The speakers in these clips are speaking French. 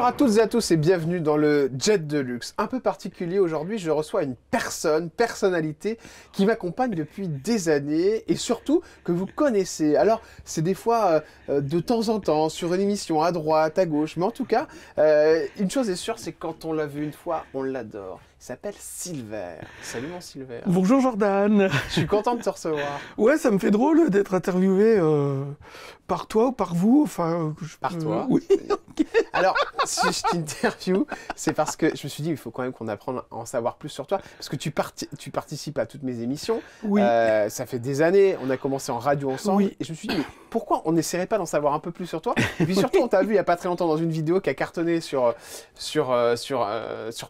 à toutes et à tous et bienvenue dans le Jet de Luxe. Un peu particulier aujourd'hui, je reçois une personnalité qui m'accompagne depuis des années et surtout que vous connaissez. Alors, c'est des fois de temps en temps sur une émission à droite, à gauche, mais en tout cas, une chose est sûre, c'est que quand on l'a vu une fois, on l'adore. Il s'appelle Silver. Salut mon Silver. Bonjour Jordan. Je suis content de te recevoir. Ouais, ça me fait drôle d'être interviewé par toi ou par vous. Enfin, Par toi. Oui. Alors, si je t'interview, c'est parce que je me suis dit, il faut quand même qu'on apprenne à en savoir plus sur toi. Parce que tu participes à toutes mes émissions. Oui. Ça fait des années, on a commencé en radio ensemble. Oui. Et je me suis dit, mais pourquoi on n'essaierait pas d'en savoir un peu plus sur toi? Et puis surtout, on t'a vu il n'y a pas très longtemps dans une vidéo qui a cartonné sur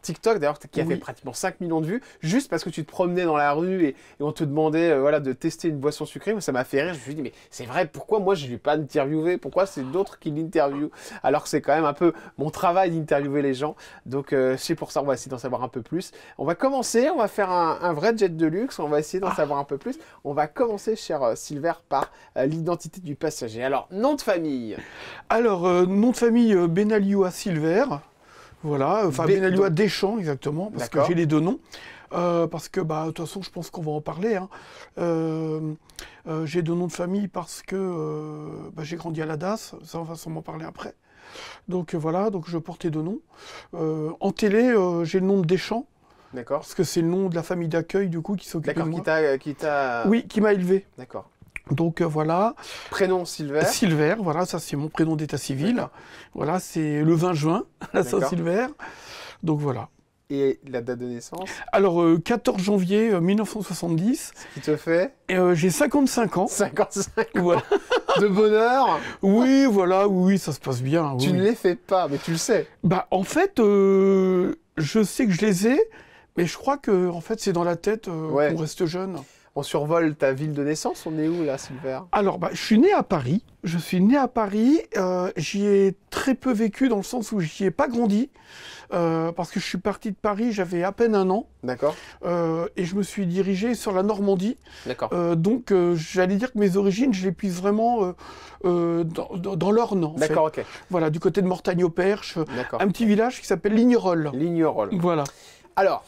TikTok, d'ailleurs, qui a fait pratiquement 5 millions de vues, juste parce que tu te promenais dans la rue et on te demandait voilà, de tester une boisson sucrée. Moi, ça m'a fait rire. Je me suis dit, mais c'est vrai, pourquoi moi je ne l'ai pas interviewé? Pourquoi c'est d'autres qui l'interviewent? Alors que c'est quand même un peu mon travail d'interviewer les gens. Donc, c'est pour ça, on va essayer d'en savoir un peu plus. On va commencer, on va faire un vrai jet de luxe. On va essayer d'en savoir un peu plus. On va commencer, cher Silver, par l'identité du passager. Alors, nom de famille. Alors, nom de famille Benalioua Silver. Voilà, enfin Benalioua Deschamps, exactement, parce que j'ai les deux noms. Parce que, de toute façon, je pense qu'on va en parler. Hein. J'ai deux noms de famille parce que j'ai grandi à la DAS, ça on va sûrement parler après. Donc voilà, donc je portais deux noms. En télé, j'ai le nom de Deschamps. D'accord. Parce que c'est le nom de la famille d'accueil, du coup, qui s'occupe de moi. D'accord, qui t'a... Oui, qui m'a élevé. D'accord. Donc voilà. Prénom Silver. Silver, voilà, ça c'est mon prénom d'état civil. Voilà, c'est le 20 juin, la Saint-Silver. Donc voilà. Et la date de naissance? Alors, 14 janvier 1970. Ce qui te fait? J'ai 55 ans. 55 ans. Voilà. De bonheur? Oui, voilà, oui, ça se passe bien. Tu ne les fais pas, mais tu le sais. En fait, je sais que je les ai, mais je crois que en fait, c'est dans la tête qu'on reste jeune. On survole ta ville de naissance, on est où là, Silver? Alors, je suis né à Paris. Je suis né à Paris. J'y ai très peu vécu dans le sens où j'y ai pas grandi. Parce que je suis parti de Paris, j'avais à peine 1 an. D'accord. Et je me suis dirigé sur la Normandie. D'accord. Donc, j'allais dire que mes origines, je les puise vraiment dans l'Orne. D'accord, ok. Voilà, du côté de Mortagne-au-Perche. Un petit village qui s'appelle Lignerolles. Lignerolles. Voilà. Alors,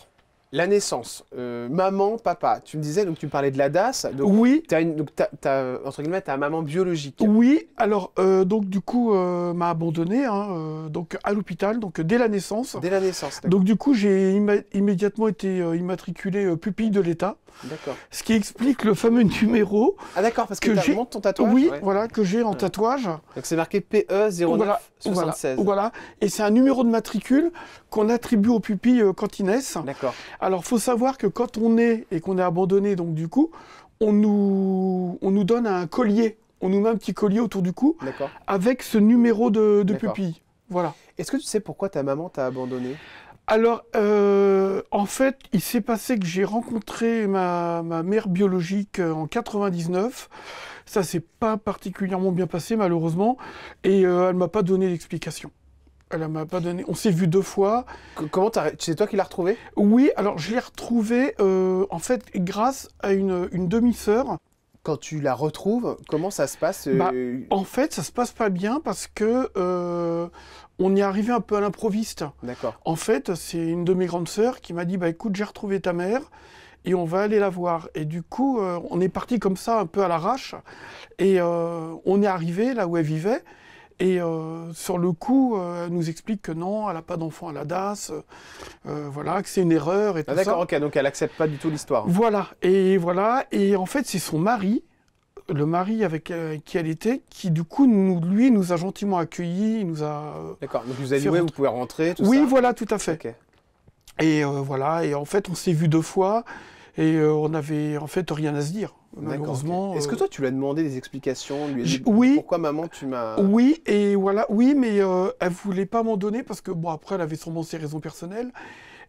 la naissance, maman, papa, tu me disais, donc tu me parlais de la DAS. Donc, oui. Entre guillemets, ta maman biologique. Oui, alors, donc du coup, m'a abandonné, donc à l'hôpital, donc dès la naissance. Dès la naissance, d'accord. Donc du coup, j'ai immédiatement été immatriculé pupille de l'État. D'accord. Ce qui explique le fameux numéro. Ah d'accord, parce que tu montres ton tatouage. Oui, voilà, que j'ai en tatouage. Donc c'est marqué PE 09 76. Voilà. Et c'est un numéro de matricule qu'on attribue aux pupilles quand ils naissent. D'accord. Alors, faut savoir que quand on naît et qu'on est abandonné, donc du coup, on nous donne un collier. On nous met un petit collier autour du cou avec ce numéro de pupille. Voilà. Est-ce que tu sais pourquoi ta maman t'a abandonné? Alors, en fait, il s'est passé que j'ai rencontré ma mère biologique en 99. Ça s'est pas particulièrement bien passé, malheureusement. Et elle m'a pas donné d'explication. Elle m'a pas donné. On s'est vu 2 fois. Comment c'est toi qui l'as retrouvée? Oui, alors je l'ai retrouvée, en fait, grâce à une demi-sœur. Quand tu la retrouves, comment ça se passe? En fait, ça se passe pas bien parce que on y est arrivé un peu à l'improviste. D'accord. En fait, c'est une de mes grandes sœurs qui m'a dit écoute, j'ai retrouvé ta mère et on va aller la voir. Et du coup, on est parti comme ça, un peu à l'arrache. Et on est arrivé là où elle vivait. Et sur le coup, elle nous explique que non, elle n'a pas d'enfant à la DAS, voilà, que c'est une erreur et tout ça. D'accord, ok, donc elle n'accepte pas du tout l'histoire. Voilà, et en fait, c'est son mari, le mari avec qui elle était, qui du coup, lui, nous a gentiment accueillis, il nous a... D'accord, donc vous avez dit, vous pouvez rentrer, tout ça. Oui, voilà, tout à fait. Okay. Et voilà, et en fait, on s'est vu 2 fois, et on n'avait en fait rien à se dire. Malheureusement. Est-ce que toi, tu lui as demandé des explications, lui as dit oui. Pourquoi maman, tu m'as... Oui, et voilà, oui, mais elle voulait pas m'en donner parce que, après, elle avait sûrement ses raisons personnelles.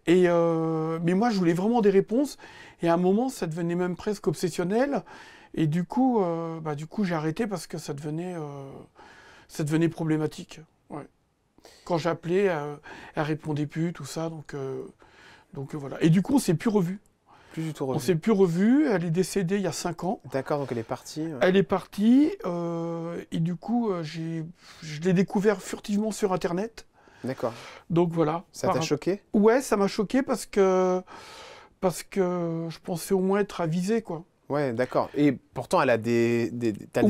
Et, mais moi, je voulais vraiment des réponses. Et à un moment, ça devenait même presque obsessionnel. Et du coup, j'ai arrêté parce que ça devenait problématique. Ouais. Quand j'appelais, elle répondait plus, tout ça. Donc voilà. Et du coup, on s'est plus revus. Plus du tout revue. On s'est plus revus, elle est décédée il y a 5 ans. D'accord, donc elle est partie. Elle est partie, et du coup, je l'ai découvert furtivement sur Internet. D'accord. Donc voilà. Ça t'a choqué? Ouais, ça m'a choqué parce que je pensais au moins être avisé, quoi. Ouais, d'accord. Et pourtant, elle a t'as des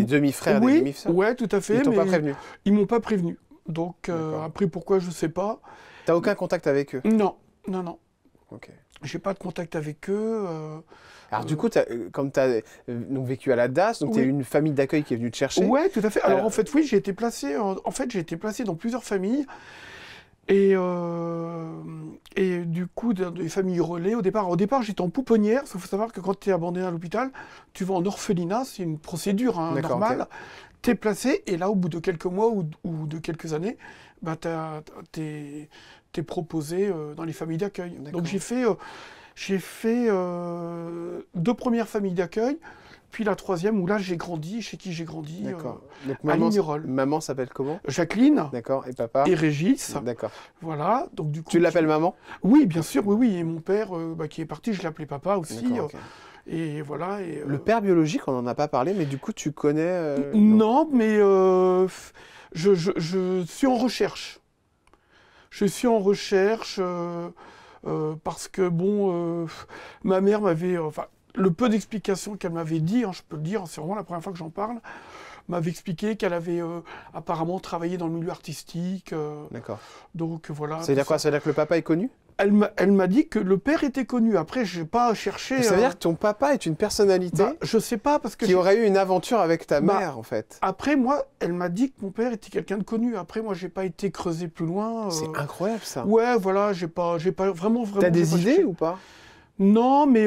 demi-frères, des Oui, demi-sœurs? ouais, tout à fait. Ils t'ont pas Mais prévenu? ils m'ont pas prévenu. Donc D'accord. après, pourquoi, je sais pas. T'as aucun contact avec eux? Non, non, non. Ok. J'ai pas de contact avec eux. Alors du coup, comme tu as donc vécu à la DAS, donc tu as Oui. eu une famille d'accueil qui est venue te chercher. Ouais, tout à fait. Alors Alors- en fait, oui, j'ai été placé. En fait, j'ai été placé dans plusieurs familles. Et du coup, dans des familles relais, au départ, j'étais en pouponnière. Il faut savoir que quand tu es abandonné à l'hôpital, tu vas en orphelinat, c'est une procédure D'accord, normale. ok. Tu es placé, et là, au bout de quelques mois ou de quelques années, bah, tu es proposé dans les familles d'accueil. D'accord. Donc j'ai fait 2 premières familles d'accueil, puis la troisième où là j'ai grandi, chez qui j'ai grandi, D'accord. Donc à Lignerolles. maman s'appelle comment? Jacqueline D'accord. Et papa? et Régis. D'accord. Voilà, donc du coup. Tu l'appelles maman? Oui, bien sûr, oui, oui. Et mon père, qui est parti, je l'appelais papa aussi. D'accord, ok. Et voilà. Le père biologique, on n'en a pas parlé, mais du coup, tu connais... Non, mais je suis en recherche. Je suis en recherche parce que, bon, ma mère m'avait... enfin, le peu d'explications qu'elle m'avait dit, je peux le dire, c'est vraiment la première fois que j'en parle, m'avait expliqué qu'elle avait apparemment travaillé dans le milieu artistique. D'accord. Donc voilà. Ça veut dire quoi? Ça veut dire que le papa est connu? Elle m'a dit que le père était connu. Après, je n'ai pas cherché. Ça veut dire que ton papa est une personnalité Je sais pas parce que qui aurait eu une aventure avec ta mère, en fait. Après, moi, elle m'a dit que mon père était quelqu'un de connu. Après, moi, j'ai pas été creusé plus loin. C'est incroyable, ça. Ouais, voilà, j'ai pas vraiment. T'as j'ai des pas idées cherché. ou pas? Non, mais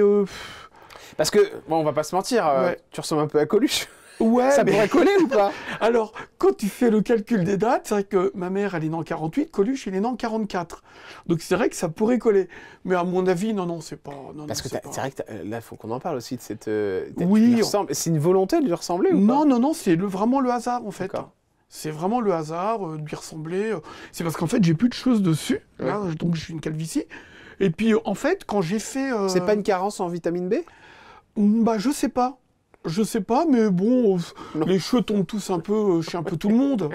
Parce que, bon, on va pas se mentir, Ouais. tu ressembles un peu à Coluche. ouais. Ça mais- pourrait coller ou pas? Alors, quand tu fais le calcul des dates, c'est vrai que ma mère, elle est née en 48, Coluche, il est né en 44. Donc c'est vrai que ça pourrait coller. Mais à mon avis, non, c'est pas. Non, Parce que c'est pas. c'est vrai que là, il faut qu'on en parle aussi de cette... Oui, tu lui ressembles. C'est une volonté de lui ressembler ou pas? Non, c'est vraiment le hasard en fait. D'accord. C'est vraiment le hasard de lui ressembler. C'est parce qu'en fait, j'ai plus de choses dessus. Là, donc je suis une calvitie. Et puis en fait, quand j'ai fait. C'est pas une carence en vitamine B? Bah, je sais pas. Je sais pas, mais bon, Non. les cheveux tombent tous un peu chez un peu tout le monde.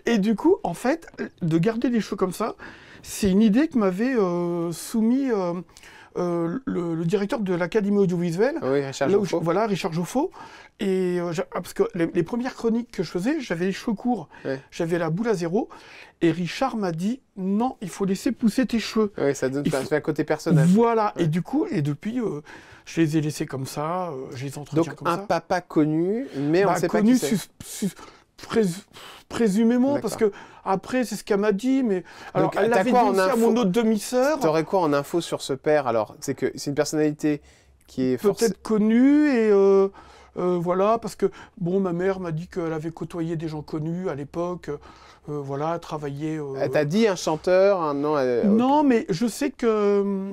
Et du coup, en fait, de garder les cheveux comme ça, c'est une idée que m'avait soumis le directeur de l'Académie audiovisuelle. Oui, Richard Là où Joffo. voilà, Richard Joffo. Et parce que les premières chroniques que je faisais, j'avais les cheveux courts, Ouais. j'avais la boule à zéro. Et Richard m'a dit non, il faut laisser pousser tes cheveux. Oui, ça donne Il ça faut- fait un côté personnage. Voilà. Ouais. Et du coup, et depuis, je les ai laissés comme ça, je les entretiens Donc comme un ça. papa connu, mais on ne Bah, sait pas connu qui c'est. présumément, parce D'accord. que après, c'est ce qu'elle m'a dit, mais alors Donc, elle t'as l'avait dit quoi en aussi à info mon autre demi-sœur, T'aurais quoi en info sur ce père alors? C'est que c'est une personnalité qui est forcément... peut-être connue, et voilà, parce que bon, ma mère m'a dit qu'elle avait côtoyé des gens connus à l'époque, voilà, travaillé. Elle t'a dit un chanteur, un nom? Non, mais je sais que.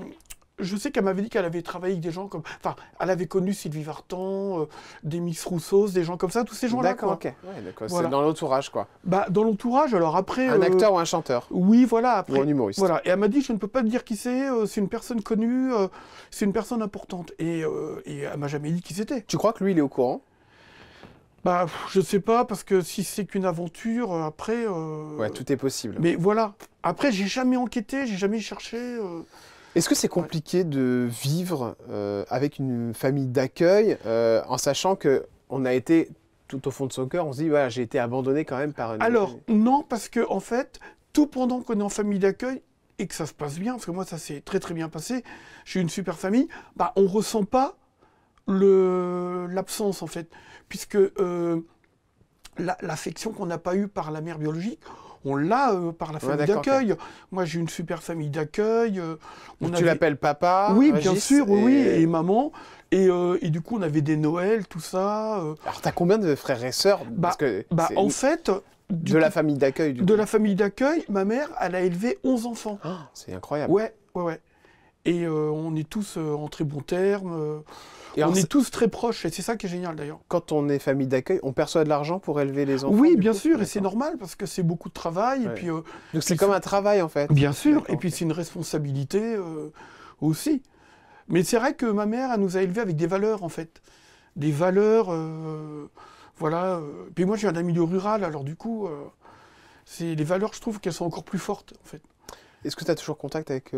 Je sais qu'elle m'avait dit qu'elle avait travaillé avec des gens comme... Enfin, elle avait connu Sylvie Vartan, des Miss Roussos, des gens comme ça, tous ces gens-là. D'accord, quoi. ok. Ouais, d'accord. Voilà. C'est dans l'entourage, quoi. Bah, dans l'entourage, alors après... Un acteur ou un chanteur? Oui, voilà, Ou après... un humoriste? Voilà, et elle m'a dit, je ne peux pas te dire qui c'est une personne connue, c'est une personne importante. Et elle m'a jamais dit qui c'était. Tu crois que lui, il est au courant? Bah, je sais pas, parce que si c'est qu'une aventure, après... Ouais, tout est possible. Mais voilà. Après, j'ai jamais enquêté, j'ai jamais cherché... Est-ce que c'est compliqué de vivre avec une famille d'accueil en sachant que on a été tout au fond de son cœur, on se dit voilà, j'ai été abandonné quand même par une... Alors, non, parce que en fait, tout pendant qu'on est en famille d'accueil et que ça se passe bien, parce que moi, ça s'est très très bien passé, j'ai une super famille, bah, on ressent pas l'absence, en fait, puisque l'affection qu'on n'a pas eue par la mère biologique, on l'a par la famille d'accord, d'accueil. Moi, j'ai une super famille d'accueil. Donc, tu l'appelles papa? Oui, Régis, bien sûr, oui, et maman. Et du coup, on avait des Noëls, tout ça. Alors, t'as combien de frères et sœurs? Parce que c'est En fait, de la famille d'accueil, du de coup. la famille d'accueil, ma mère, elle a élevé 11 enfants. Ah, c'est incroyable. Ouais. Et on est tous en très bons termes. Et alors, on est tous très proches, et c'est ça qui est génial d'ailleurs. quand on est famille d'accueil, on perçoit de l'argent pour élever les enfants? Oui, du bien coup sûr, et D'accord. c'est normal parce que c'est beaucoup de travail. Ouais. Et puis, Donc c'est puis comme un travail en fait. bien sûr, D'accord, et puis ok. c'est une responsabilité aussi. Mais c'est vrai que ma mère, elle nous a élevés avec des valeurs en fait. Des valeurs, voilà. Puis moi, je viens d'un milieu rural, alors du coup, les valeurs, je trouve qu'elles sont encore plus fortes, en fait. Est-ce que tu as toujours contact avec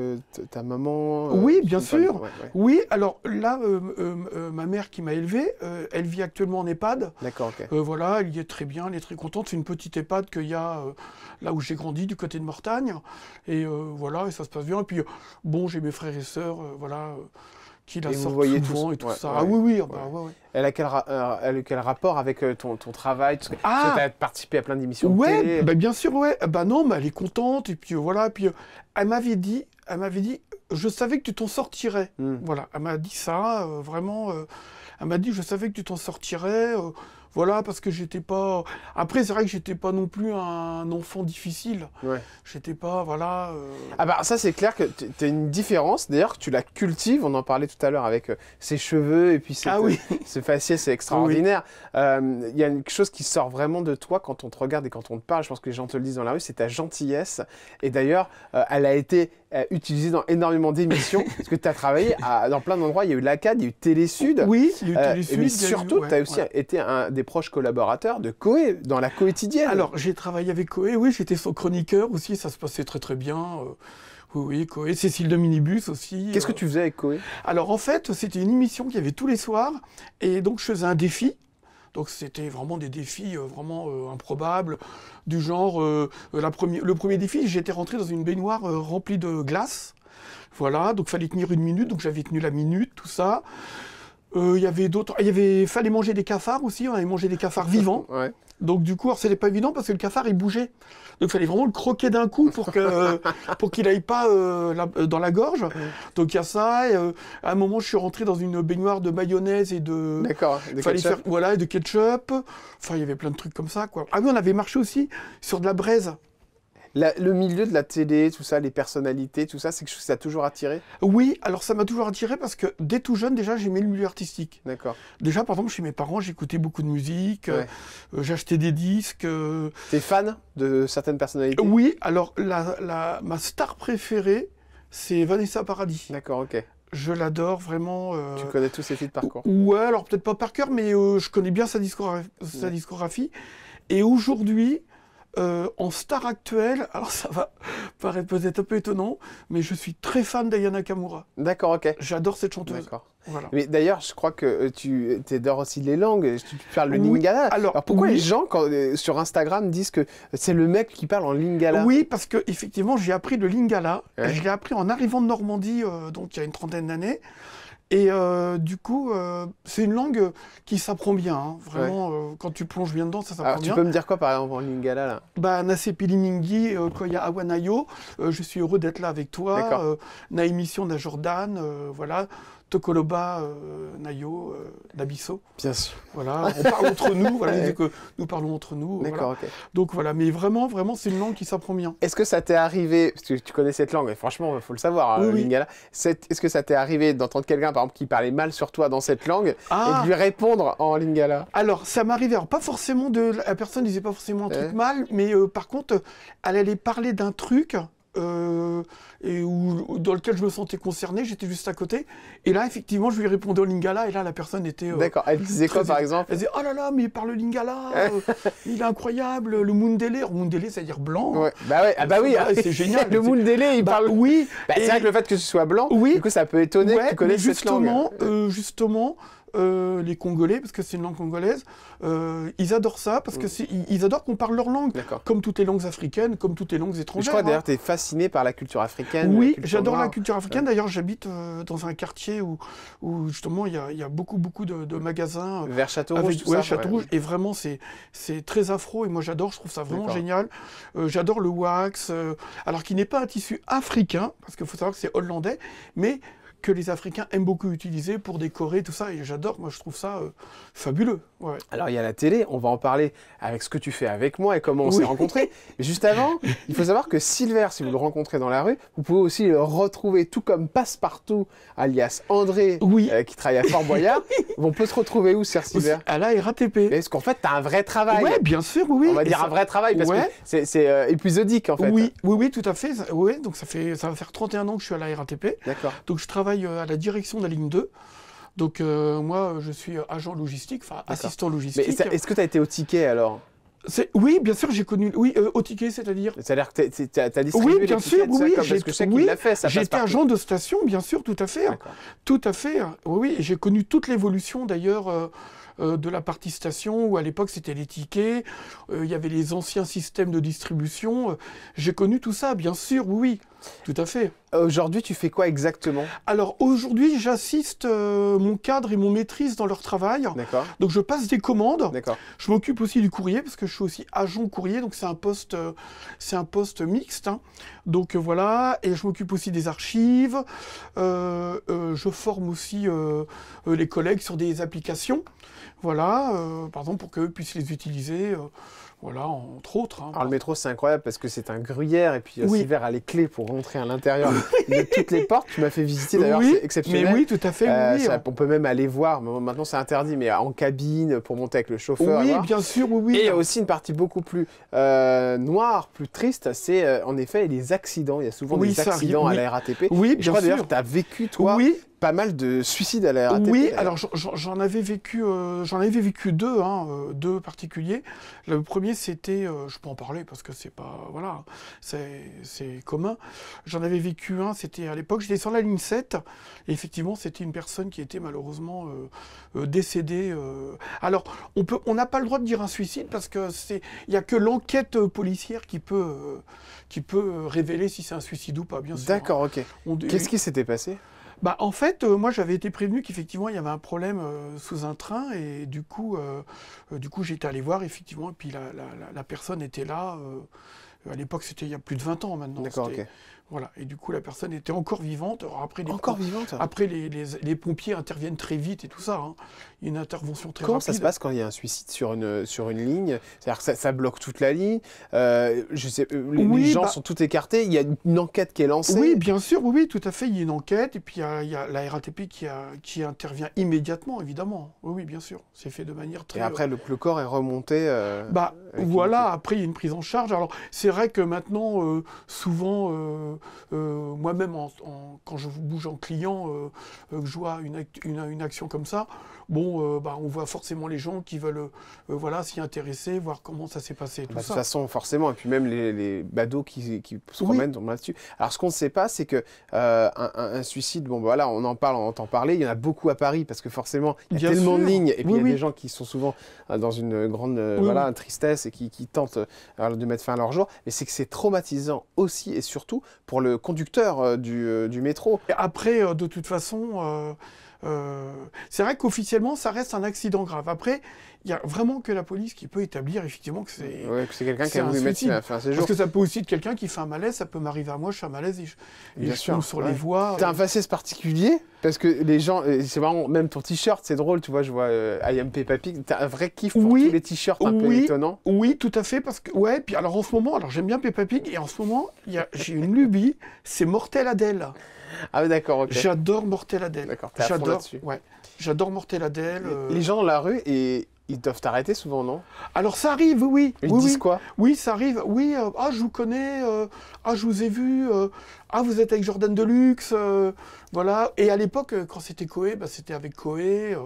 ta maman Oui, bien sûr. Ouais, ouais. Oui, alors là, ma mère qui m'a élevé, elle vit actuellement en EHPAD. D'accord, ok. Voilà, elle y est très bien, elle est très contente. C'est une petite EHPAD qu'il y a là où j'ai grandi, du côté de Mortagne. Et voilà, et ça se passe bien. Et puis, bon, j'ai mes frères et sœurs, voilà, qui la Et vous sortent voyez souvent tous- et tout ouais, ça. ouais, Ah oui, oui, ah bah, ouais. ouais, ouais. Elle a quel rapport avec ton travail? Parce que tu as participé à plein d'émissions de Ouais, télé. bah bien sûr, ouais. Bah non, mais elle est contente. Et puis voilà. Puis elle m'avait dit, je savais que tu t'en sortirais. Voilà, elle m'a dit ça, vraiment. Elle m'a dit, je savais que tu t'en sortirais. Voilà, parce que j'étais pas. Après, c'est vrai que j'étais pas non plus un enfant difficile. Ouais. J'étais pas, voilà. Ah bah ça c'est clair que tu as une différence, d'ailleurs que tu la cultives, on en parlait tout à l'heure avec ses cheveux et puis ce faciès, c'est extraordinaire. Il y a quelque chose qui sort vraiment de toi quand on te regarde et quand on te parle, je pense que les gens te le disent dans la rue, c'est ta gentillesse. Et d'ailleurs, elle a été utilisée dans énormément d'émissions, parce que tu as travaillé dans plein d'endroits, il y a eu l'ACAD, il y a eu Télésud. Oui, il y a eu Télésud. Mais surtout, tu as aussi été un des proches collaborateurs de Coé, dans la quotidienne. Alors, j'ai travaillé avec Coé, oui, j'étais son chroniqueur aussi, ça se passait très très bien. Oui, Coé, Cécile de Minibus aussi. Qu'est-ce que tu faisais avec Coé? Alors en fait, c'était une émission qu'il y avait tous les soirs, et donc je faisais un défi. Donc c'était vraiment des défis vraiment improbables, du genre, le premier défi, j'étais rentré dans une baignoire remplie de glace. Voilà, donc fallait tenir 1 minute, donc j'avais tenu la minute, tout ça. Il y avait d'autres, fallait manger des cafards aussi, on avait mangé des cafards vivants. Ouais. Donc du coup, alors c'était pas évident parce que le cafard il bougeait. Donc il fallait vraiment le croquer d'un coup pour qu'il aille pas dans la gorge. Donc il y a ça. Et, à un moment, je suis rentré dans une baignoire de mayonnaise et de. D'accord. Voilà, et de ketchup. Enfin, il y avait plein de trucs comme ça, quoi. Ah oui, on avait marché aussi sur de la braise. Le milieu de la télé, tout ça, les personnalités, tout ça, c'est quelque chose qui t'a toujours attiré? Oui, alors ça m'a toujours attiré parce que dès tout jeune, déjà, j'aimais le milieu artistique. D'accord. Déjà, par exemple, chez mes parents, j'écoutais beaucoup de musique, j'achetais des disques. T'es fan de certaines personnalités? Oui, alors ma star préférée, c'est Vanessa Paradis. D'accord, ok. Je l'adore vraiment. Tu connais tous ses titres par cœur? Ouais, alors peut-être pas par cœur, mais je connais bien sa discographie. Et aujourd'hui, en star actuelle, alors ça va paraître peut-être un peu étonnant, mais je suis très fan d'Aya Nakamura. D'accord, ok. J'adore cette chanteuse. D'accord. Voilà. Mais d'ailleurs, je crois que tu adores aussi les langues, tu parles le lingala. Alors pourquoi les gens sur Instagram disent que c'est le mec qui parle en lingala? Oui, parce que effectivement, j'ai appris le lingala. Ouais. Je l'ai appris en arrivant de Normandie, donc il y a une trentaine d'années. Et du coup, c'est une langue qui s'apprend bien. Hein. Vraiment, quand tu plonges bien dedans, ça s'apprend bien. Tu peux me dire quoi, par exemple, en lingala là? Bah, Nasepili Mingi, Koya Awanayo, je suis heureux d'être là avec toi. Na émission na Jordan, voilà. Tokoloba, Nayo, Nabiso. Bien sûr. Voilà, on parle entre nous, voilà, que nous parlons entre nous. D'accord, voilà. ok. Donc voilà, mais vraiment, c'est une langue qui s'apprend bien. Est-ce que ça t'est arrivé, parce que tu connais cette langue, et franchement, il faut le savoir, le lingala, est-ce que ça t'est arrivé d'entendre quelqu'un, par exemple, qui parlait mal sur toi dans cette langue, et de lui répondre en lingala? Alors, ça m'arrivait, alors pas forcément la personne disait pas forcément un truc mal, mais par contre, elle allait parler d'un truc... dans lequel je me sentais concerné, j'étais juste à côté. Et là, effectivement, je lui répondais au lingala, et là, la personne était... D'accord, elle disait quoi, par exemple? Elle disait, oh là là, mais il parle lingala, il est incroyable, le Mundele. Alors, Mundele, c'est-à-dire blanc. Ouais. Bah ouais, c'est génial. Le Mundele, il parle... Oui. C'est vrai que le fait que tu sois blanc, du coup, ça peut étonner que tu connaisses cette langue. Justement, les Congolais, parce que c'est une langue congolaise, ils adorent ça, parce que ils adorent qu'on parle leur langue, comme toutes les langues africaines, comme toutes les langues étrangères. Je crois d'ailleurs que tu es fasciné par la culture africaine. Oui, j'adore la culture africaine. D'ailleurs, j'habite dans un quartier où justement il y a beaucoup de magasins. Vers Château-Rouge, tout ça. Château-Rouge. Et vraiment, c'est très afro, et moi j'adore, je trouve ça vraiment génial. J'adore le wax, alors qu'il n'est pas un tissu africain, parce qu'il faut savoir que c'est hollandais, mais que les Africains aiment beaucoup utiliser pour décorer tout ça, et j'adore, moi je trouve ça fabuleux. Ouais. Alors il y a la télé, on va en parler avec ce que tu fais avec moi et comment on s'est rencontrés. Mais juste avant, il faut savoir que Silver, si vous le rencontrez dans la rue, vous pouvez aussi le retrouver, tout comme Passepartout, alias André, qui travaille à Fort Boyard. On peut se retrouver où, Sir Silver? À la RATP. Est-ce qu'en fait, tu as un vrai travail? Oui, bien sûr, oui. On va dire un vrai travail, parce que c'est épisodique, en fait. Oui, tout à fait. Oui, donc ça va faire 31 ans que je suis à la RATP. D'accord. Donc je travaille à la direction de la ligne 2. Donc moi, je suis agent logistique, enfin assistant logistique. Mais est-ce que tu as été au ticket alors? Oui, bien sûr, j'ai connu. Oui, au ticket, c'est-à-dire. C'est-à-dire que t'as distribué Oui, bien les sûr, tickets, oui, parce que je sais qu'il l'a fait, ça passe j'étais partout. agent de station, bien sûr, tout à fait. D'accord. Tout à fait. Oui, oui, et j'ai connu toute l'évolution d'ailleurs de la partie station, où à l'époque c'était les tickets, il y avait les anciens systèmes de distribution. J'ai connu tout ça, bien sûr, oui, oui, tout à fait. Aujourd'hui, tu fais quoi exactement? Alors aujourd'hui, j'assiste mon cadre et mon maîtrise dans leur travail. D'accord, Donc je passe des commandes. d'accord. Je m'occupe aussi du courrier parce que je suis aussi agent courrier, donc c'est un poste mixte, hein. Donc voilà, et je m'occupe aussi des archives. Je forme aussi les collègues sur des applications, voilà, par exemple pour qu'eux puissent les utiliser, voilà, entre autres, hein. Alors le métro, c'est incroyable parce que c'est un gruyère et puis Oui. Sylvain a les clés pour rentrer à l'intérieur de toutes les portes. Tu m'as fait visiter d'ailleurs, Oui, c'est exceptionnel. mais oui, tout à fait, oui. On peut même aller voir, maintenant c'est interdit, mais en cabine pour monter avec le chauffeur. Oui, voir. bien sûr, oui, oui. Et il y a aussi une partie beaucoup plus noire, plus triste, c'est en effet les accidents. Il y a souvent Oui, des ça accidents arrive, à oui. la RATP. Oui, Et je bien crois d'ailleurs sûr. que tu as vécu, toi, Oui, pas mal de suicides à la RATP. oui, d'ailleurs. alors j'en avais vécu deux, hein, deux particuliers. Le premier, c'était, je peux en parler parce que c'est pas, voilà, c'est commun. J'en avais vécu un, c'était à l'époque, j'étais sur la ligne 7, et effectivement, c'était une personne qui était malheureusement décédée. Alors, on n'a pas le droit de dire un suicide parce que il y a que l'enquête policière qui peut révéler si c'est un suicide ou pas, bien sûr. D'accord, ok. On- Qu'est-ce qui s'était passé? Bah, en fait, moi j'avais été prévenu qu'effectivement il y avait un problème sous un train et du coup j'étais allé voir effectivement et puis la personne était là. À l'époque c'était il y a plus de 20 ans maintenant. D'accord, C'était- ok. Voilà, et du coup la personne était encore vivante. Alors, après Encore vivante? après les pompiers interviennent très vite et tout ça, hein. Une intervention très Comment rapide. ça se passe quand il y a un suicide sur une ligne? C'est-à-dire que ça bloque toute la ligne. Je sais, les gens sont tout écartés. Il y a une enquête qui est lancée. Oui, bien sûr, oui, oui, tout à fait. Il y a une enquête et puis il y a la RATP qui intervient immédiatement, évidemment. Oui, oui, bien sûr. C'est fait de manière très. Et après, le corps est remonté. Bah avec voilà, une- après il y a une prise en charge. Alors c'est vrai que maintenant, souvent, moi-même quand je bouge en client, que je vois une action comme ça, bon, bah, on voit forcément les gens qui veulent voilà, s'y intéresser, voir comment ça s'est passé, tout Bah, de toute ça. façon, forcément. Et puis même les badauds qui se Oui. promènent tombent là-dessus. Alors, ce qu'on ne sait pas, c'est que un suicide, bon, bah, voilà, on en parle, on entend parler. Il y en a beaucoup à Paris parce que forcément, il y a Bien tellement de sûr. lignes. Et puis, Oui, il y a oui. des gens qui sont souvent dans une grande Oui, voilà, oui. tristesse et qui tentent de mettre fin à leur jour. Mais c'est que c'est traumatisant aussi et surtout pour le conducteur du métro. Et après, de toute façon, c'est vrai qu'officiellement, ça reste un accident grave. Après, il y a vraiment que la police qui peut établir effectivement que c'est. Ouais, que c'est quelqu'un qui C'est a un voulu mettre suicide. fin à ses jours. Parce que ça peut aussi être quelqu'un qui fait un malaise, ça peut m'arriver à moi, je fais un malaise et Bien je sûr, tombe sur ouais. les voies. T'as un faciès particulier parce que les gens, c'est vraiment, même ton t-shirt, c'est drôle, tu vois, je vois I am Peppa Pig, t'as un vrai kiff pour Oui, tous les t-shirts un peu oui. étonnants. Oui, tout à fait, parce que, ouais, puis alors en ce moment, alors j'aime bien Peppa Pig, et en ce moment, j'ai une lubie, c'est Mortel Adèle. Ah oui, d'accord, ok. J'adore Mortel Adèle. D'accord, t'es à fond J'adore, là-dessus. ouais. J'adore Mortel Adèle. Les gens dans la rue, ils doivent t'arrêter souvent, non? Alors ça arrive, oui, Ils oui, disent oui. quoi? Oui, ça arrive. Oui, ah, je vous connais. Ah, je vous ai vu. Ah, vous êtes avec Jordan Deluxe. Voilà. Et à l'époque, quand c'était Koé, bah, c'était avec Koé.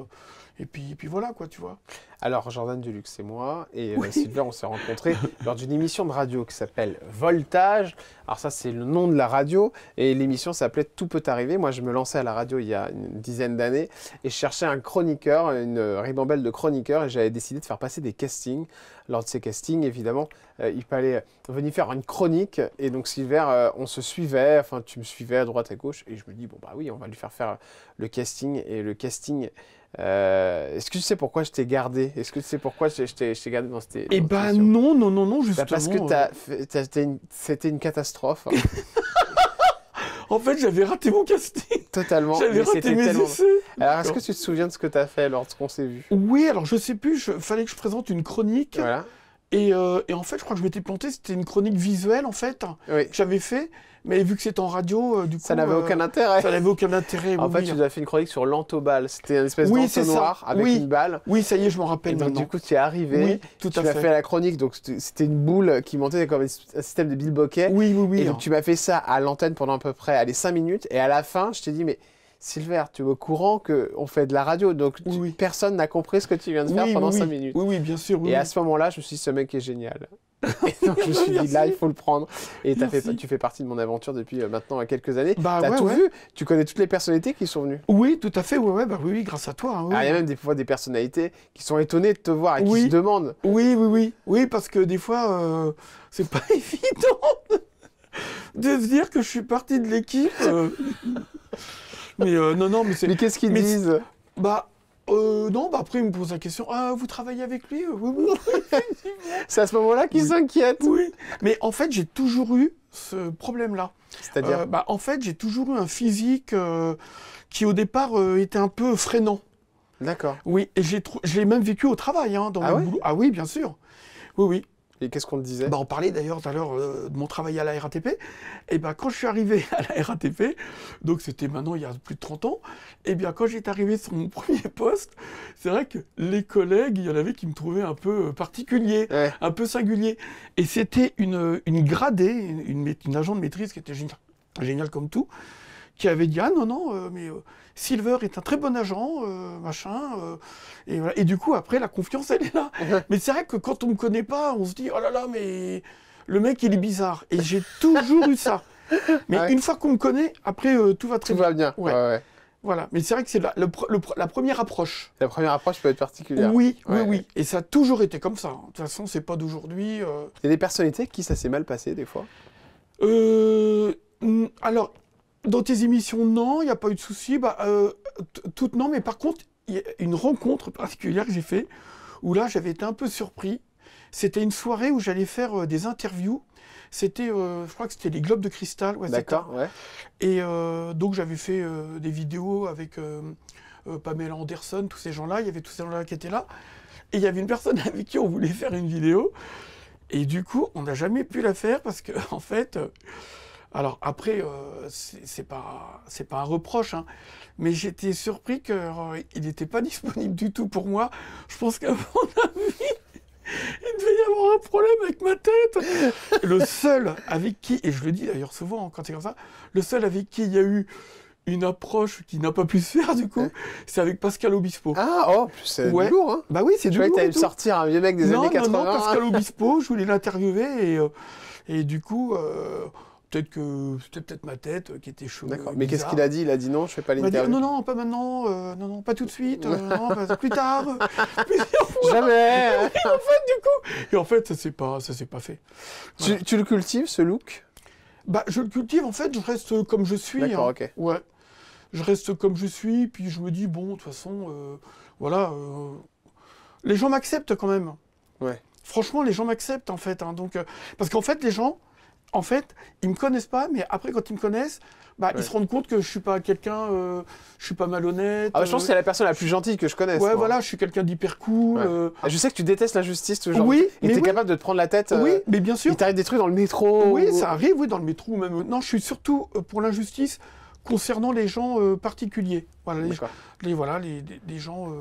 Et puis voilà, quoi, tu vois. Alors, Jordan Deluxe, c'est moi, et Oui. Sylvain, on s'est rencontrés lors d'une émission de radio qui s'appelle Voltage. Alors ça, c'est le nom de la radio, et l'émission s'appelait Tout peut arriver. Moi, je me lançais à la radio il y a une dizaine d'années, et je cherchais un chroniqueur, une ribambelle de chroniqueurs, et j'avais décidé de faire passer des castings. Lors de ces castings, évidemment, il fallait venir faire une chronique, et donc Sylvain, on se suivait, enfin, tu me suivais à droite, à gauche, et je me dis, bon, bah oui, on va lui faire le casting, et le casting... est-ce que tu sais pourquoi je t'ai gardé? Est-ce que tu sais pourquoi je t'ai gardé dans cette Eh dans cette ben émission? non, Bah, justement. parce que c'était une catastrophe, En fait, j'avais raté mon casting. totalement. J'avais mais raté c'était mes tellement... essais. Alors, est-ce que tu te souviens de ce que tu as fait lorsqu'on s'est vu? Oui, alors je sais plus, fallait que je présente une chronique. Voilà. Et en fait, je crois que je m'étais planté, c'était une chronique visuelle, en fait, Oui. que j'avais fait. Mais vu que c'était en radio, du coup... Ça n'avait aucun intérêt. Ça n'avait aucun intérêt, En oui, fait, oui. tu nous as fait une chronique sur l'antobal. C'était une espèce Oui, c'est d'entonnoir ça. avec Oui. une balle. Oui, ça y est, je m'en Et rappelle donc, maintenant. du coup, tu es arrivé. Oui, tout Tu à m'as fait. fait la chronique. Donc, c'était une boule qui montait comme un système de bilboquet. Oui, oui, oui. Et donc, tu m'as fait ça à l'antenne pendant à peu près 5 minutes. Et à la fin, je t'ai dit, mais Silver, tu es au courant qu'on fait de la radio, donc Oui. personne n'a compris ce que tu viens de faire pendant 5 minutes. Oui, bien sûr. Oui, Et à ce moment-là, je me suis dit, ce mec est génial. Et donc je me suis dit, là, il faut le prendre. Et tu fais partie de mon aventure depuis maintenant quelques années. Bah, tu as tout vu, tu connais toutes les personnalités qui sont venues. Oui, tout à fait, oui, grâce à toi. Hein, oui. Il y a même des fois des personnalités qui sont étonnées de te voir et qui se demandent. Oui, parce que des fois, c'est pas évident de se dire que je suis partie de l'équipe. Mais non, mais c'est... Mais qu'est-ce qu'ils disent? Non, après, il me pose la question. Ah, vous travaillez avec lui? Oui. C'est à ce moment-là qu'ils s'inquiètent. Oui. Mais en fait, j'ai toujours eu ce problème-là. C'est-à-dire en fait, j'ai toujours eu un physique qui, au départ, était un peu freinant. D'accord. Oui, et je l'ai même vécu au travail, hein, dans mon boulot. Ah oui, bien sûr. Oui. Et qu'est-ce qu'on te disait? On parlait d'ailleurs tout à l'heure de mon travail à la RATP. Et quand je suis arrivé à la RATP, donc c'était maintenant il y a plus de 30 ans, quand j'étais arrivé sur mon premier poste, c'est vrai que les collègues, il y en avait qui me trouvaient un peu particulier, un peu singulier. Et c'était une gradée, une agent de maîtrise qui était géniale comme tout, qui avait dit « Ah non, mais Silver est un très bon agent, et, voilà. Et du coup, après, la confiance, elle est là. Mais c'est vrai que quand on ne me connaît pas, on se dit « Oh là là, mais le mec, il est bizarre. » Et j'ai toujours eu ça. Mais une fois qu'on me connaît, après, tout va très bien. Tout va bien. Ouais. Voilà. Mais c'est vrai que c'est la première approche. La première approche peut être particulière. Oui. Et ça a toujours été comme ça. De toute façon, c'est pas d'aujourd'hui. Il y a des personnalités qui ça s'est mal passé, des fois? Alors... Dans tes émissions, non, il n'y a pas eu de souci. Toutes, non, mais par contre, il y a une rencontre particulière que j'ai faite, où là, j'avais été un peu surpris. C'était une soirée où j'allais faire des interviews. C'était, je crois que c'était les Globes de Cristal. Ouais, d'accord, ouais. Et donc, j'avais fait des vidéos avec Pamela Anderson, tous ces gens-là. Il y avait tous ces gens-là qui étaient là. Et il y avait une personne avec qui on voulait faire une vidéo. Et du coup, on n'a jamais pu la faire parce que, en fait... Alors après, c'est pas un reproche, hein, mais j'étais surpris qu'il n'était pas disponible du tout pour moi. Je pense qu'à mon avis, il devait y avoir un problème avec ma tête. Le seul avec qui, et je le dis d'ailleurs souvent quand c'est comme ça, le seul avec qui il y a eu une approche qui n'a pas pu se faire du coup, c'est avec Pascal Obispo. Ah, c'est du lourd, hein. Bah oui, c'est du lourd. Je croyais que t'allais sortir un vieux mec des années 80. Non, Pascal Obispo, je voulais l'interviewer et du coup... Peut-être que c'était peut-être ma tête qui était chaude. D'accord. Mais qu'est-ce qu'il a dit? Il a dit non, je fais pas l'interview. Non, pas maintenant. Non, pas tout de suite. Non, plus tard. Jamais. Et en fait, ça s'est pas fait. Voilà. Tu le cultives, ce look? Je le cultive. En fait, je reste comme je suis. D'accord, ok. Ouais. Je reste comme je suis. Puis je me dis bon, de toute façon, voilà. Les gens m'acceptent quand même. Ouais. Franchement, les gens m'acceptent en fait. Hein, donc, parce qu'en fait, les gens. En fait, ils me connaissent pas, mais après, quand ils me connaissent, ils se rendent compte que je suis pas quelqu'un, je suis pas malhonnête. Je pense que c'est la personne la plus gentille que je connaisse. Ouais, voilà, je suis quelqu'un d'hyper cool. Ouais. Je sais que tu détestes l'injustice toujours. Oui, et t'es capable de te prendre la tête. Oui, mais bien sûr. Il t'arrive des trucs dans le métro. Oui, ça arrive, oui, dans le métro même. Non, je suis surtout pour l'injustice concernant les gens particuliers. Voilà, les gens.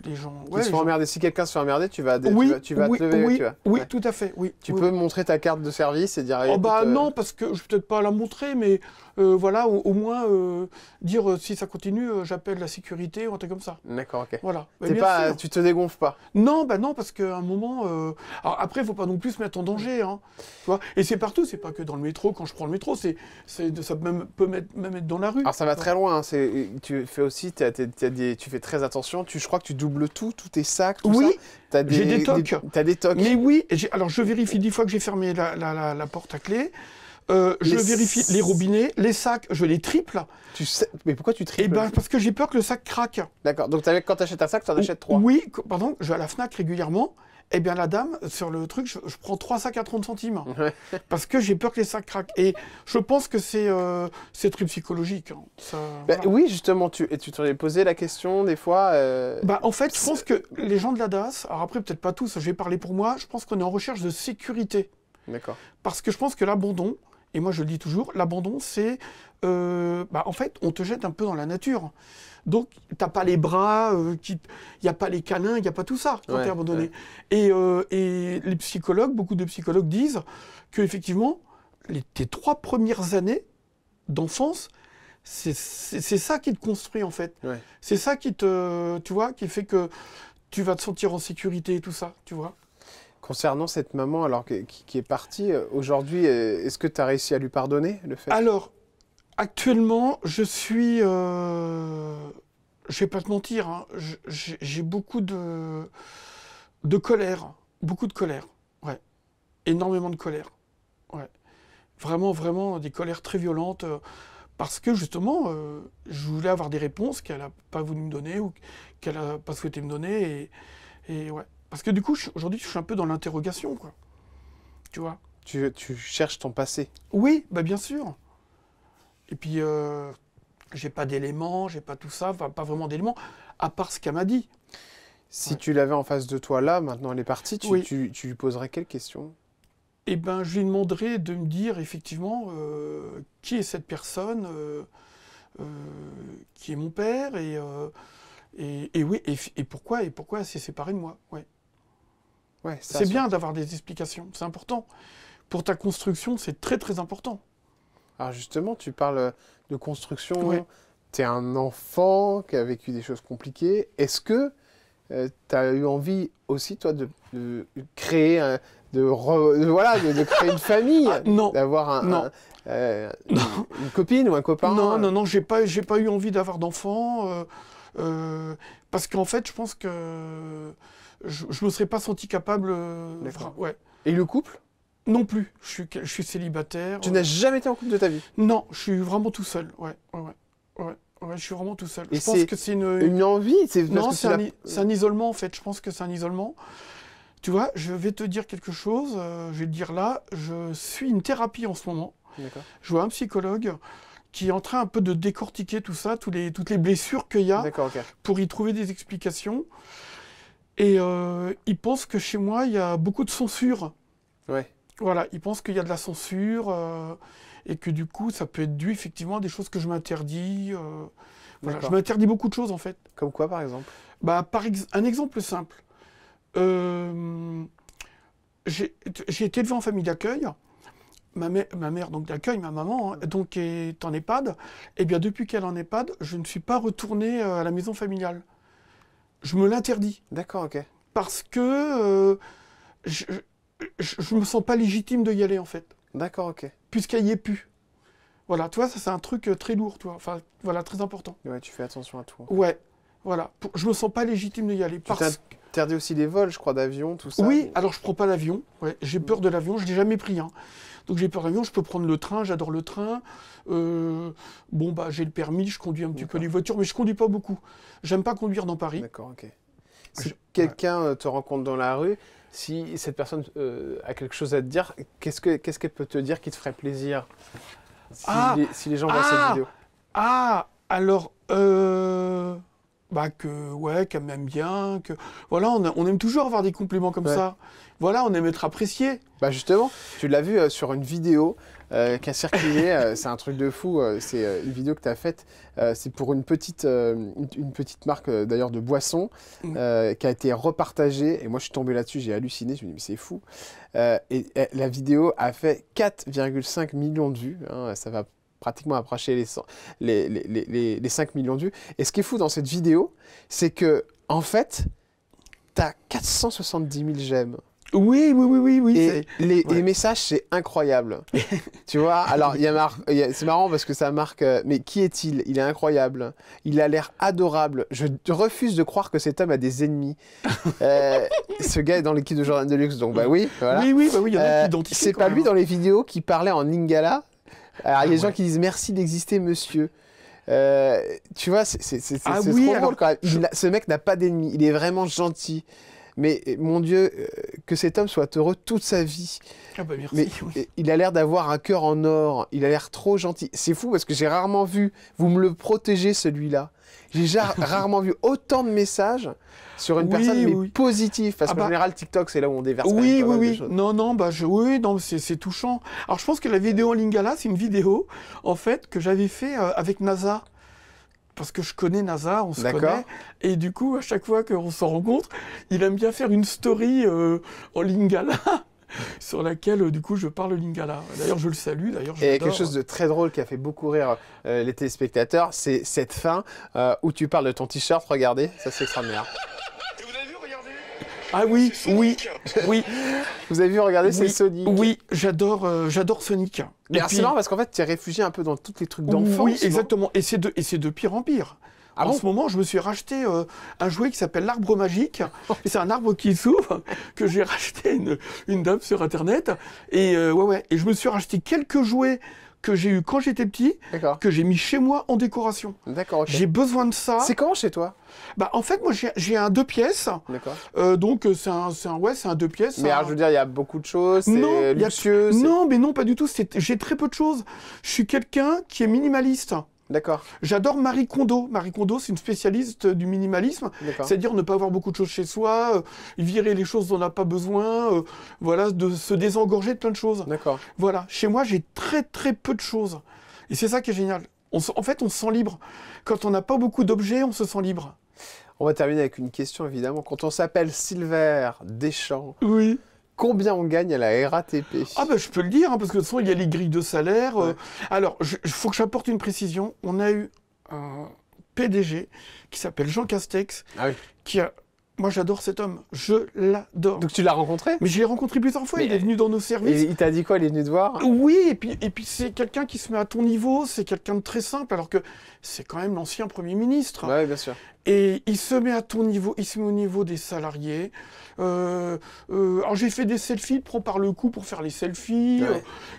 Les gens qui se font emmerder. Si quelqu'un se fait emmerder, tu vas te lever. Oui, tout à fait. Oui, tu peux montrer ta carte de service et dire. Non, parce que je ne vais peut-être pas la montrer, mais voilà, au moins dire si ça continue, j'appelle la sécurité ou un truc comme ça. D'accord, ok. Voilà. Tu te dégonfles pas. Non, non, parce qu'à un moment. Alors après, il ne faut pas non plus se mettre en danger, hein. Tu vois, et c'est partout, c'est pas que dans le métro. Quand je prends le métro, ça peut même être dans la rue. Alors ça va très loin. Hein. Tu fais aussi, tu fais très attention. Je crois que tu doubles tous tes sacs, tout ça. J'ai des tocs. T'as des tocs. Mais oui, alors je vérifie 10 fois que j'ai fermé la porte à clé. Je vérifie les robinets, les sacs, je les triple. Mais pourquoi tu triples? Parce que j'ai peur que le sac craque. D'accord, donc quand tu achètes un sac, tu en achètes 3. Oui, pardon, je vais à la Fnac régulièrement. Eh bien, la dame, sur le truc, je prends 3 sacs à 30 centimes. Ouais. Parce que j'ai peur que les sacs craquent. Et je pense que c'est très psychologique. Hein. Voilà. Oui, justement, tu t'en es posé la question des fois. En fait, je pense que les gens de la DAS, alors après, peut-être pas tous, je vais parler pour moi, je pense qu'on est en recherche de sécurité. D'accord. Parce que je pense que l'abandon, et moi je le dis toujours, l'abandon, c'est... en fait, on te jette un peu dans la nature. Donc, t'as pas les bras, il n'y a pas les câlins, il n'y a pas tout ça quand t'es abandonné. Ouais. Et les psychologues, beaucoup de psychologues disent qu'effectivement, tes 3 premières années d'enfance, C'est ça qui te construit, en fait. Ouais. C'est ça qui te, tu vois, qui fait que tu vas te sentir en sécurité et tout ça, tu vois. Concernant cette maman alors qui est partie, aujourd'hui, est-ce que tu as réussi à lui pardonner le fait? Alors, actuellement, je suis... je vais pas te mentir, hein, j'ai beaucoup de colère. Beaucoup de colère, ouais. Énormément de colère, ouais. Vraiment, vraiment, des colères très violentes. Parce que, justement, je voulais avoir des réponses qu'elle n'a pas voulu me donner ou qu'elle n'a pas souhaité me donner. Et ouais. Parce que, du coup, aujourd'hui, je suis un peu dans l'interrogation, quoi. Tu vois? Tu cherches ton passé. Oui, bah bien sûr. Et puis, j'ai pas d'éléments, j'ai pas tout ça, enfin, pas vraiment d'éléments, à part ce qu'elle m'a dit. Si Ouais. tu l'avais en face de toi là, maintenant elle est partie, Oui. tu lui poserais quelle question? Eh ben, je lui demanderais de me dire, effectivement, qui est cette personne, euh, qui est mon père, et oui, et pourquoi elle s'est séparée de moi. Ouais. Ouais, ça, C'est bien d'avoir des explications, c'est important. Pour ta construction, c'est très très important. Alors justement, tu parles de construction. Ouais. Tu es un enfant qui a vécu des choses compliquées. Est-ce que tu as eu envie aussi, toi, de créer, de créer une famille, Ah, non, d'avoir non. une copine ou un copain? Non, j'ai pas eu envie d'avoir d'enfants, parce qu'en fait, je pense que je me serais pas senti capable. D'accord. Ouais. Et le couple? Non plus. Je suis célibataire. Tu n'as jamais été en couple de ta vie? Non, je suis vraiment tout seul. Ouais. Je suis vraiment tout seul. Et Je pense que c'est une envie? Non, parce que c'est un isolement en fait. Je pense que c'est un isolement. Tu vois, je vais te dire quelque chose. Je vais te dire là, je suis une thérapie en ce moment. D'accord. Je vois un psychologue qui est en train un peu de décortiquer tout ça, toutes les blessures qu'il y a, D'accord, ok. pour y trouver des explications. Et il pense que chez moi, il y a beaucoup de censure. Ouais. Voilà, il pense qu'il y a de la censure, et que du coup, ça peut être dû effectivement à des choses que je m'interdis. Voilà, je D'accord. m'interdis beaucoup de choses en fait. Comme quoi, par exemple? Bah, un exemple simple. J'ai été élevé en famille d'accueil. Ma mère donc d'accueil, ma maman, hein, donc est en EHPAD. Et bien depuis qu'elle est en EHPAD, je ne suis pas retourné à la maison familiale. Je me l'interdis. D'accord, ok. Parce que je me sens pas légitime de y aller en fait. D'accord, ok. Puisqu'elle y est plus. Voilà, tu vois, ça c'est un truc très lourd, tu vois. Enfin, voilà, très important. Ouais, tu fais attention à tout. Ouais, voilà. Je me sens pas légitime de y aller. Tu t'interdis aussi les vols, je crois, d'avion, tout ça. Oui, alors je prends pas l'avion. Ouais, j'ai peur de l'avion, je l'ai jamais pris, hein. Donc j'ai peur de l'avion, je peux prendre le train, j'adore le train. Bon, bah j'ai le permis, je conduis un petit peu les voitures, mais je conduis pas beaucoup. J'aime pas conduire dans Paris. D'accord, ok. Si quelqu'un te rencontre dans la rue, si cette personne a quelque chose à te dire, qu'est-ce qu'elle peut te dire qui te ferait plaisir si les gens voient cette vidéo? Alors, bah qu'elle m'aime bien, que voilà, on aime toujours avoir des compliments comme ça. Voilà, on aime être apprécié. Bah justement, tu l'as vu sur une vidéo qui a circulé, c'est un truc de fou, c'est une vidéo que tu as faite, c'est pour une petite marque d'ailleurs de boisson qui a été repartagée, et moi je suis tombé là-dessus, j'ai halluciné, je me dis mais c'est fou. Et la vidéo a fait 4,5 millions de vues, hein, ça va pratiquement approcher les 5 millions de vues. Et ce qui est fou dans cette vidéo, c'est que en fait, tu as 470 000 j'aime. Oui. Et les messages, c'est incroyable. Tu vois, alors c'est marrant parce que ça marque. Mais qui est-il? Il est incroyable. Il a l'air adorable. Je refuse de croire que cet homme a des ennemis. Ce gars est dans l'équipe de Jordan Deluxe, donc bah oui. Voilà. Oui, il y en a qui identifient. C'est pas lui dans les vidéos qui parlait en lingala. Alors il y a des gens qui disent merci d'exister, monsieur. Tu vois, c'est trop drôle quand même. Ce mec n'a pas d'ennemis. Il est vraiment gentil. Mais mon Dieu, que cet homme soit heureux toute sa vie. Ah bah merci. Mais il a l'air d'avoir un cœur en or. Il a l'air trop gentil. C'est fou parce que j'ai rarement vu. Vous me le protégez celui-là. J'ai rarement vu autant de messages sur une personne mais positive. Parce qu'en général TikTok c'est là où on déverse. Oui. Non, c'est touchant. Alors je pense que la vidéo en lingala, c'est une vidéo en fait que j'avais fait avec NASA. Parce que je connais NASA, on se connaît, et du coup, à chaque fois qu'on se rencontre, il aime bien faire une story en lingala. sur laquelle, du coup, je parle lingala. D'ailleurs, je le salue. D'ailleurs, Et quelque chose de très drôle qui a fait beaucoup rire les téléspectateurs, c'est cette fin où tu parles de ton t-shirt. Regardez, ça c'est extraordinaire. Et vous avez vu, regardez. Ah oui, oui, oui, Vous avez vu, regardez, c'est oui, Sonic. oui, j'adore Sonic. Mais Et alors, puis- c'est marrant parce qu'en fait, tu es réfugié un peu dans tous les trucs d'enfance. Oui, non exactement. Et c'est de pire en pire. Ah En bon ce moment, je me suis racheté un jouet qui s'appelle l'arbre magique. Et c'est un arbre qui s'ouvre, que j'ai racheté une dame sur Internet. Et ouais. Et je me suis racheté quelques jouets que j'ai eu quand j'étais petit, D'accord. que j'ai mis chez moi en décoration. D'accord, ok. J'ai besoin de ça. C'est comment chez toi? Bah, en fait, moi, j'ai un 2 pièces. D'accord. Donc, c'est un 2 pièces. Mais alors, je veux dire, il y a beaucoup de choses, Non, c'est il y a- luxueux. c'est- Non, mais non, pas du tout. J'ai très peu de choses. Je suis quelqu'un qui est minimaliste. D'accord, J'adore Marie Kondo. Marie Kondo, c'est une spécialiste du minimalisme, d'accord. c'est-à-dire ne pas avoir beaucoup de choses chez soi, virer les choses dont on n'a pas besoin, voilà, de se désengorger de plein de choses. D'accord. Voilà, chez moi, j'ai très très peu de choses. Et c'est ça qui est génial. En fait, on se sent libre. Quand on n'a pas beaucoup d'objets, on se sent libre. On va terminer avec une question, évidemment. Quand on s'appelle Silver Deschamps, Oui. combien on gagne à la RATP? Ah ben je peux le dire, parce que de toute façon, il y a les grilles de salaire. Ouais. Alors, il faut que j'apporte une précision. On a eu un PDG qui s'appelle Jean Castex, Ah oui. qui a... Moi, j'adore cet homme. Je l'adore. Donc tu l'as rencontré? Mais je l'ai rencontré plusieurs fois. Mais- Il est venu dans nos Et services. il t'a dit quoi? Il est venu te voir? Oui, et puis c'est quelqu'un qui se met à ton niveau. C'est quelqu'un de très simple, alors que c'est quand même l'ancien Premier ministre. Ouais, bien sûr. Et il se met à ton niveau, il se met au niveau des salariés. Alors j'ai fait des selfies, il te prend par le cou pour faire les selfies.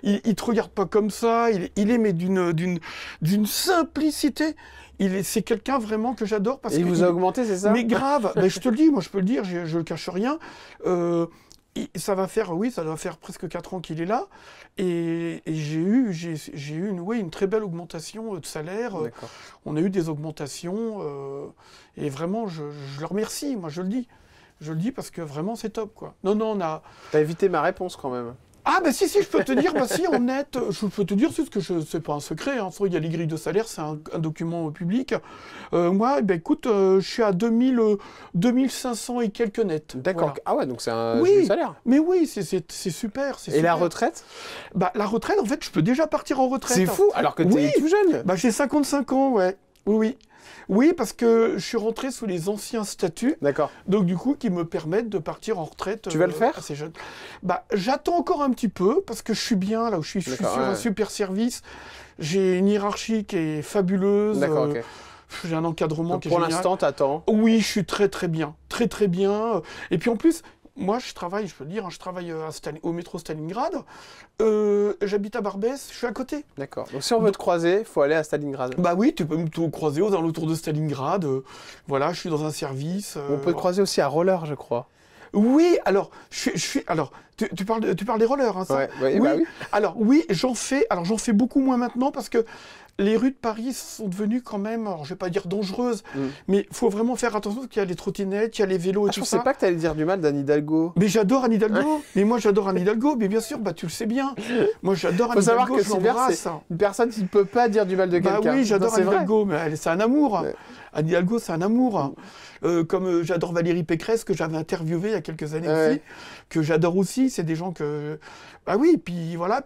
Ouais. Il te regarde pas comme ça. Il est mais d'une simplicité. C'est quelqu'un vraiment que j'adore parce Et il que vous a augmenté, c'est ça? mais grave. Ben, je te le dis, moi je peux le dire, je le cache rien. Ça doit faire presque 4 ans qu'il est là. Et j'ai eu une très belle augmentation de salaire. D'accord. On a eu des augmentations. Et vraiment, je le remercie, moi je le dis. Je le dis parce que vraiment c'est top, quoi. Non, on a... T'as évité ma réponse quand même. Ah bah si, je peux te dire, bah si, en net, je peux te dire, c'est pas un secret, hein. Il y a les grilles de salaire, c'est un document public. Moi, ben écoute, je suis à 2500 et quelques nets. D'accord. Voilà. Ah ouais, donc c'est un Oui. joli salaire. Mais oui, c'est super. Et la retraite? Bah la retraite, en fait, je peux déjà partir en retraite. C'est fou, alors que t'es Oui. tout jeune. Bah j'ai 55 ans, ouais. Oui. Oui, parce que je suis rentré sous les anciens statuts. D'accord. Donc du coup, qui me permettent de partir en retraite. Tu vas le faire? Assez jeune. Bah, j'attends encore un petit peu parce que je suis bien là où je suis. Je suis D'accord, sur ouais. un super service. J'ai une hiérarchie qui est fabuleuse. D'accord, ok. J'ai un encadrement Donc qui est pour génial. l'instant, t'attends. Oui, je suis très bien, très bien. Et puis en plus, moi, je travaille, je peux le dire, hein, je travaille au métro Stalingrad. J'habite à Barbès, je suis à côté. D'accord. Donc si on veut te croiser, faut aller à Stalingrad. Bah oui, tu peux me croiser aux alentours de Stalingrad. Voilà, je suis dans un service. On peut te croiser aussi à Roller, je crois. Oui, alors, alors, tu parles des rollers, hein, ça? Ouais, oui. bah oui. Alors, oui, j'en fais beaucoup moins maintenant parce que les rues de Paris sont devenues quand même, alors je vais pas dire dangereuses, mais il faut vraiment faire attention parce qu'il y a les trottinettes, il y a les vélos et Ah, je tout pensais ça. pas que t'allais dire du mal d'Anne Hidalgo. Mais j'adore Anne Hidalgo. Mais moi, j'adore Anne Hidalgo. Mais bien sûr, bah, tu le sais bien. Moi, j'adore Anne Faut savoir Hidalgo, que je Silver, l'embrasse. c'est une personne qui ne peut pas dire du mal de Bah quelqu'un. oui, j'adore Non, c'est Anne vrai. Hidalgo, mais c'est un amour. Ouais. Anne Hidalgo, c'est un amour. Comme j'adore Valérie Pécresse, que j'avais interviewé il y a quelques années Ouais. aussi, que j'adore aussi. C'est des gens que... Bah oui, puis voilà.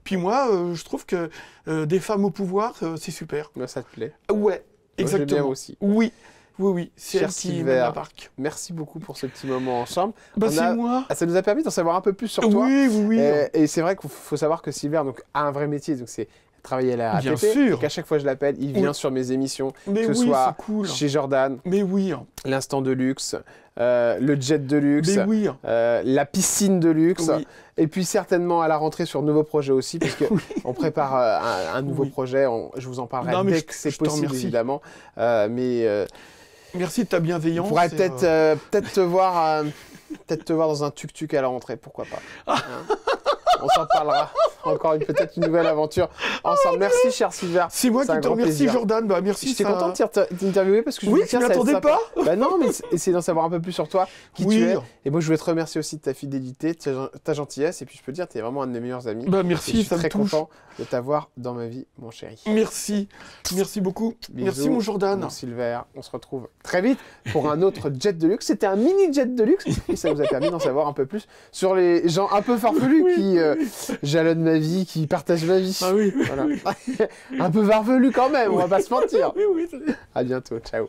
Puis moi, je trouve que des femmes au pouvoir, c'est super. Ouais, ça te plaît. Ouais, Moi, j'aime exactement. bien aussi. Oui. C'est Cher elle qui Silver. mène la barque. Merci beaucoup pour ce petit moment ensemble. Bah On c'est a- moi. Ah, ça nous a permis d'en savoir un peu plus sur toi. Oui. Et c'est vrai qu'il faut savoir que Silver donc, a un vrai métier, donc c'est travailler à la Bien RATP. sûr. Donc à chaque fois que je l'appelle, il vient Oui. sur mes émissions, Mais que ce oui, soit c'est cool. chez Jordan, Mais oui. l'instant de luxe, le jet de luxe, Mais oui. la piscine de luxe, Oui. et puis certainement à la rentrée sur de nouveaux projets aussi, parce qu'on prépare un nouveau Oui. projet. Je vous en parlerai Non, mais dès je- que c'est je t'en possible, remercie. évidemment. Mais Merci de ta on bienveillance. pourrait et, peut-être te voir dans un tuk-tuk à la rentrée, pourquoi pas. Hein. On s'en parlera. Encore peut-être une nouvelle aventure ensemble. Merci, cher Silver. C'est moi C'est un qui te grand remercie, plaisir. Jordan. Bah, merci. J'étais ça- content de t'interviewer parce que je me Oui, dis, tiens, tu ça va être m'attendais sympa. pas. Bah non, mais essayer d'en savoir un peu plus sur toi, qui Oui. tu es. Et moi, je voulais te remercier aussi de ta fidélité, de ta gentillesse. Et puis, je peux te dire, tu es vraiment un de mes meilleurs amis. Bah, Et merci, je suis ça me très touche. content de t'avoir dans ma vie, mon chéri. Merci. Merci beaucoup. Bisous, Merci, mon Jordan. Mon Silver. On se retrouve très vite pour un autre jet de luxe. C'était un mini jet de luxe et ça nous a permis d'en savoir un peu plus sur les gens un peu farfelus qui jalonnent ma vie, qui partagent ma vie. Ah oui. Voilà. Un peu farfelu quand même, on va pas se mentir. Oui, oui. À bientôt, ciao.